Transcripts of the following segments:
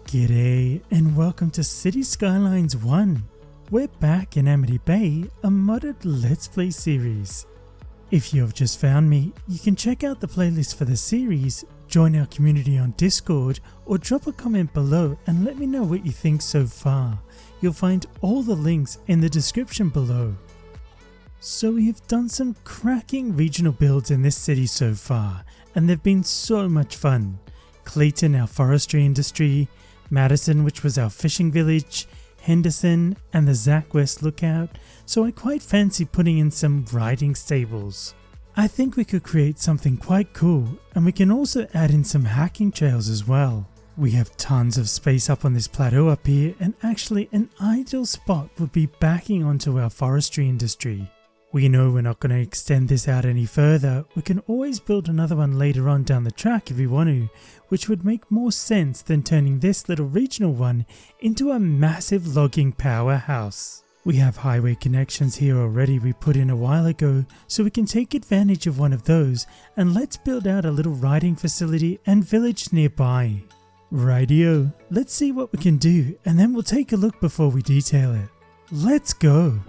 G'day and welcome to Cities Skylines 1. We're back in Amity Bay, a modded Let's Play series. If you have just found me, you can check out the playlist for the series, join our community on Discord, or drop a comment below and let me know what you think so far. You'll find all the links in the description below. So we have done some cracking regional builds in this city so far, and they've been so much fun. Clayton, our forestry industry, Madison, which was our fishing village, Henderson, and the Zach West lookout, so I quite fancy putting in some riding stables. I think we could create something quite cool, and we can also add in some hiking trails as well. We have tons of space up on this plateau up here, and actually an ideal spot would be backing onto our forestry industry. We know we're not going to extend this out any further. We can always build another one later on down the track if we want to, which would make more sense than turning this little regional one into a massive logging powerhouse. We have highway connections here already we put in a while ago, so we can take advantage of one of those, and let's build out a little riding facility and village nearby. Rightio, let's see what we can do and then we'll take a look before we detail it. Let's go!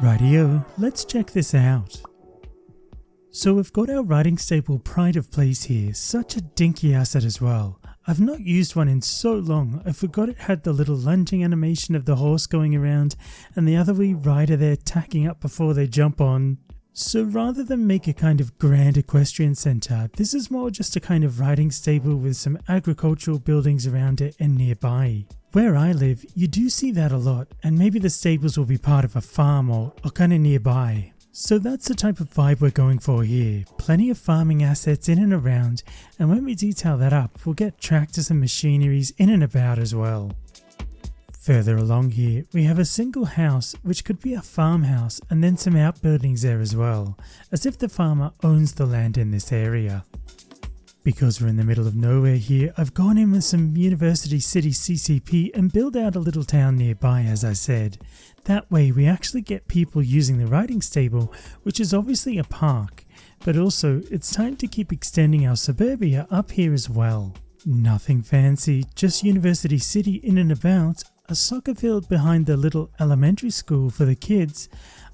Rightio, let's check this out. So we've got our riding stable pride of place here, such a dinky asset as well. I've not used one in so long, I forgot it had the little lunging animation of the horse going around and the other wee rider there tacking up before they jump on. So rather than make a kind of grand equestrian centre, this is more just a kind of riding stable with some agricultural buildings around it and nearby. Where I live, you do see that a lot, and maybe the stables will be part of a farm or kind of nearby. So that's the type of vibe we're going for here. Plenty of farming assets in and around, and when we detail that up, we'll get tractors and machineries in and about as well. Further along here, we have a single house which could be a farmhouse and then some outbuildings there as well, as if the farmer owns the land in this area. Because we're in the middle of nowhere here, I've gone in with some University City CCP and built out a little town nearby, as I said. That way we actually get people using the riding stable, which is obviously a park, but also it's time to keep extending our suburbia up here as well. Nothing fancy, just University City in and about, a soccer field behind the little elementary school for the kids.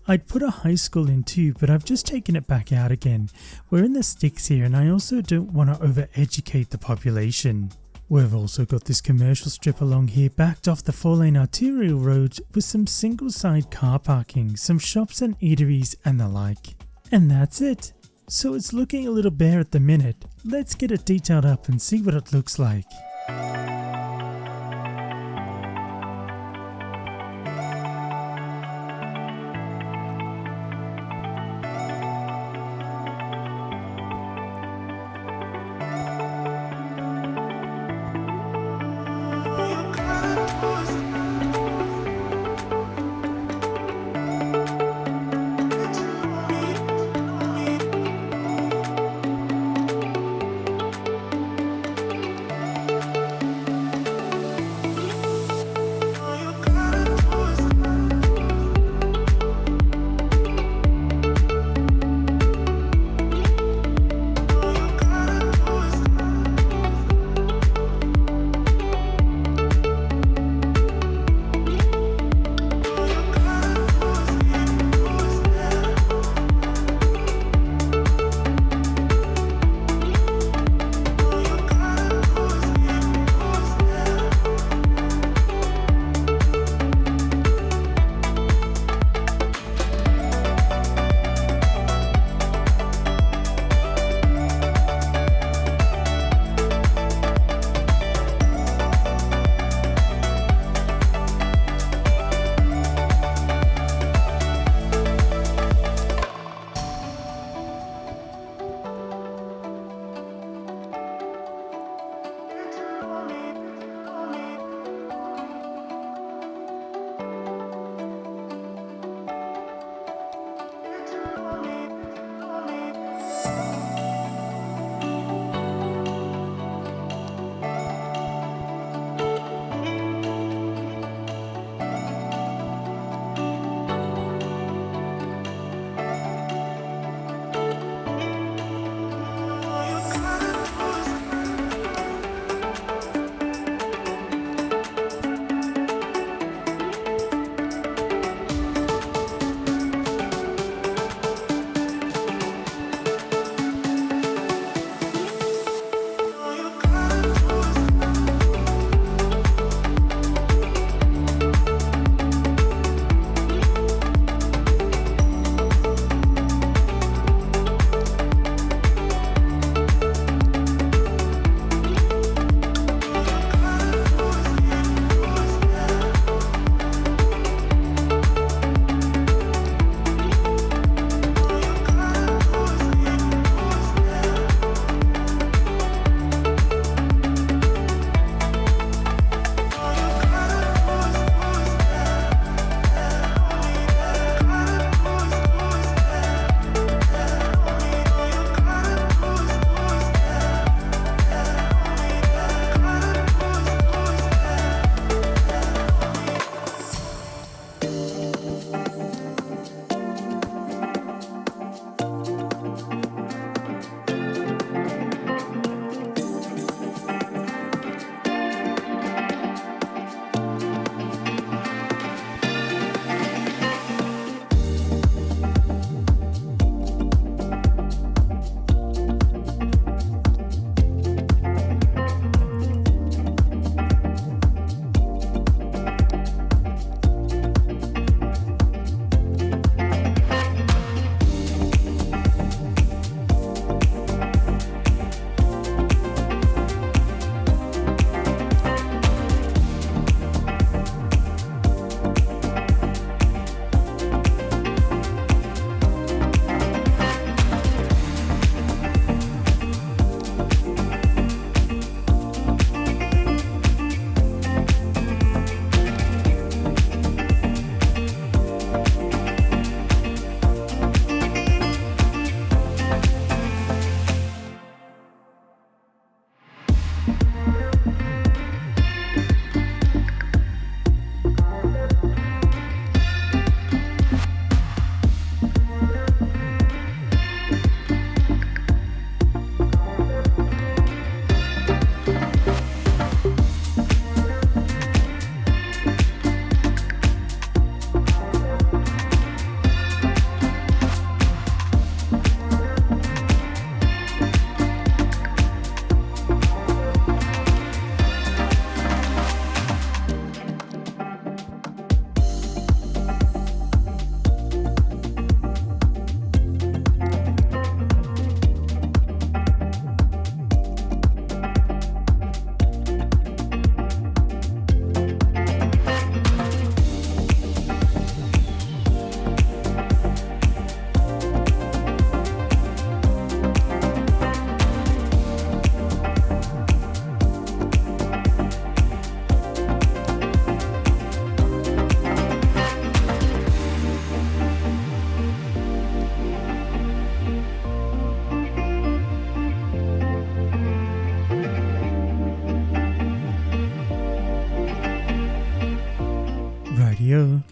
I'd put a high school in too, but I've just taken it back out again. We're in the sticks here and I also don't want to over-educate the population. We've also got this commercial strip along here backed off the 4-lane arterial road with some single-side car parking, some shops and eateries and the like. And that's it. So it's looking a little bare at the minute. Let's get it detailed up and see what it looks like.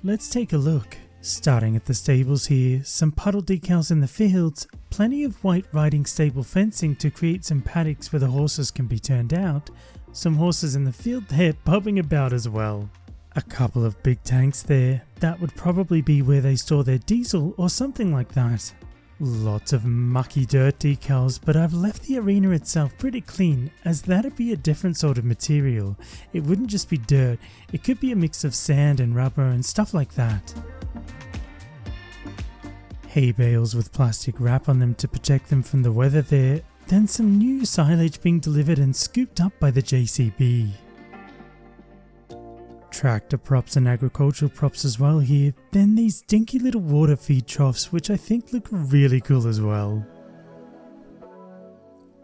let's take a look. Starting at the stables here, some puddle decals in the fields, plenty of white riding stable fencing to create some paddocks where the horses can be turned out, some horses in the field there bobbing about as well. A couple of big tanks there, that would probably be where they store their diesel or something like that. Lots of mucky dirt decals, but I've left the arena itself pretty clean as that'd be a different sort of material. It wouldn't just be dirt, it could be a mix of sand and rubber and stuff like that. Hay bales with plastic wrap on them to protect them from the weather there, then some new silage being delivered and scooped up by the JCB. Tractor props and agricultural props as well here, then these dinky little water feed troughs which I think look really cool as well.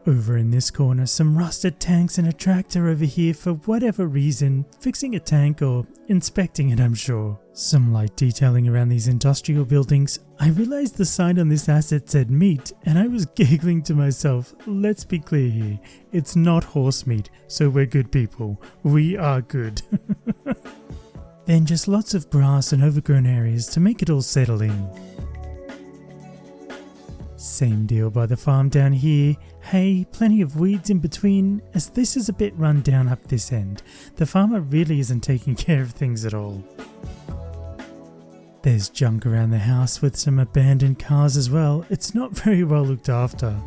Over in this corner, some rusted tanks and a tractor over here for whatever reason, fixing a tank or inspecting it I'm sure. Some light detailing around these industrial buildings. I realized the sign on this asset said meat and I was giggling to myself. Let's be clear here, it's not horse meat, so we're good people. We are good. Then just lots of grass and overgrown areas to make it all settle in. Same deal by the farm down here, hay, plenty of weeds in between, as this is a bit run down up this end. The farmer really isn't taking care of things at all. There's junk around the house with some abandoned cars as well, it's not very well looked after.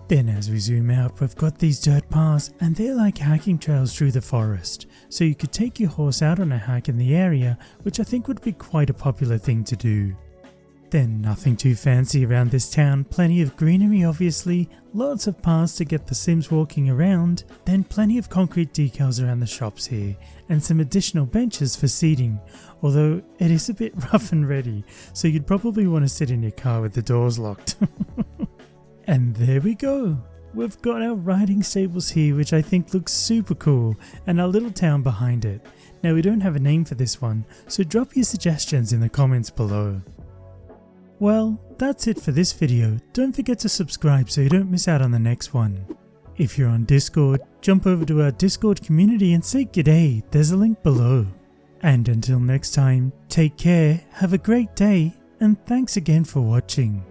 Then as we zoom out, we've got these dirt paths and they're like hiking trails through the forest. So you could take your horse out on a hike in the area, which I think would be quite a popular thing to do. Then nothing too fancy around this town, plenty of greenery obviously, lots of paths to get the Sims walking around, then plenty of concrete decals around the shops here, and some additional benches for seating, although it is a bit rough and ready, so you'd probably want to sit in your car with the doors locked. And there we go. We've got our riding stables here, which I think looks super cool, and our little town behind it. Now we don't have a name for this one, so drop your suggestions in the comments below. Well, that's it for this video. Don't forget to subscribe so you don't miss out on the next one. If you're on Discord, jump over to our Discord community and say g'day, there's a link below. And until next time, take care, have a great day, and thanks again for watching.